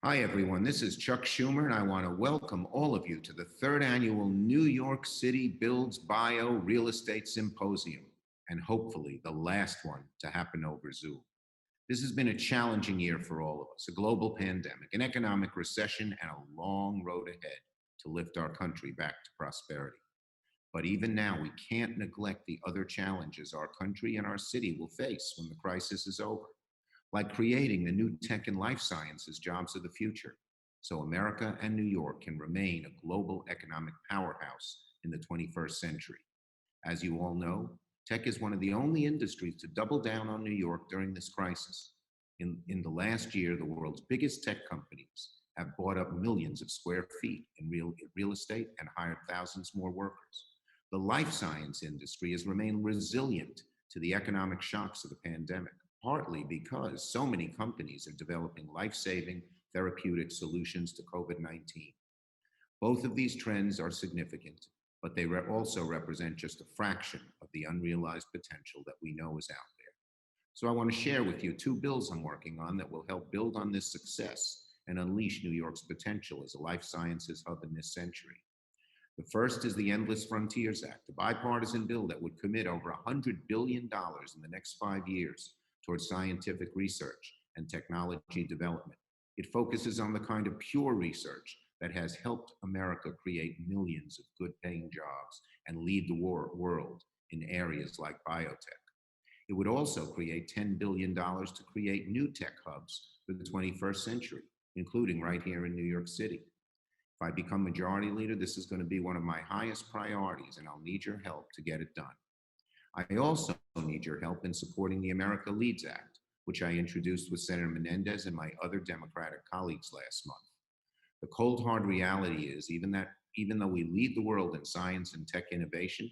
Hi, everyone. This is Chuck Schumer, and I want to welcome all of you to the third annual New York City Builds Bio Real Estate Symposium, and hopefully the last one to happen over Zoom. This has been a challenging year for all of us, a global pandemic, an economic recession, and a long road ahead to lift our country back to prosperity. But even now, we can't neglect the other challenges our country and our city will face when the crisis is over, like creating the new tech and life sciences jobs of the future, so America and New York can remain a global economic powerhouse in the 21st century. As you all know, tech is one of the only industries to double down on New York during this crisis. In the last year, the world's biggest tech companies have bought up millions of square feet in real estate and hired thousands more workers. The life science industry has remained resilient to the economic shocks of the pandemic, partly because so many companies are developing life saving therapeutic solutions to COVID 19. Both of these trends are significant, but they also represent just a fraction of the unrealized potential that we know is out there. So I want to share with you two bills I'm working on that will help build on this success and unleash New York's potential as a life sciences hub in this century. The first is the Endless Frontiers Act, a bipartisan bill that would commit over $100 billion in the next 5 years towards scientific research and technology development. It focuses on the kind of pure research that has helped America create millions of good paying jobs and lead the world in areas like biotech. It would also create $10 billion to create new tech hubs for the 21st century, including right here in New York City. If I become majority leader, this is going to be one of my highest priorities, and I'll need your help to get it done. I also need your help in supporting the America Leads Act, which I introduced with Senator Menendez and my other Democratic colleagues last month. The cold hard reality is even though we lead the world in science and tech innovation,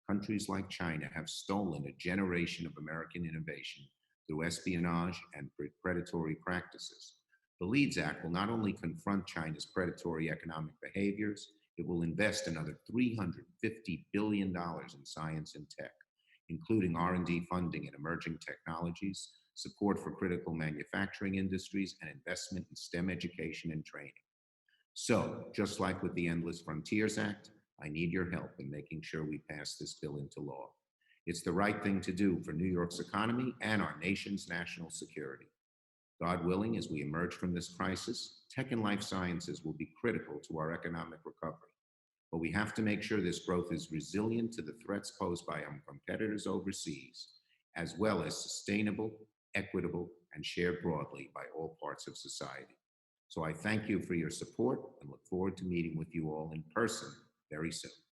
countries like China have stolen a generation of American innovation through espionage and predatory practices. The Leads Act will not only confront China's predatory economic behaviors, it will invest another $350 billion in science and tech, including R&D funding in emerging technologies, support for critical manufacturing industries, and investment in STEM education and training. So, just like with the Endless Frontiers Act, I need your help in making sure we pass this bill into law. It's the right thing to do for New York's economy and our nation's national security. God willing, as we emerge from this crisis, tech and life sciences will be critical to our economic recovery. But we have to make sure this growth is resilient to the threats posed by our competitors overseas, as well as sustainable, equitable, and shared broadly by all parts of society. So I thank you for your support and look forward to meeting with you all in person very soon.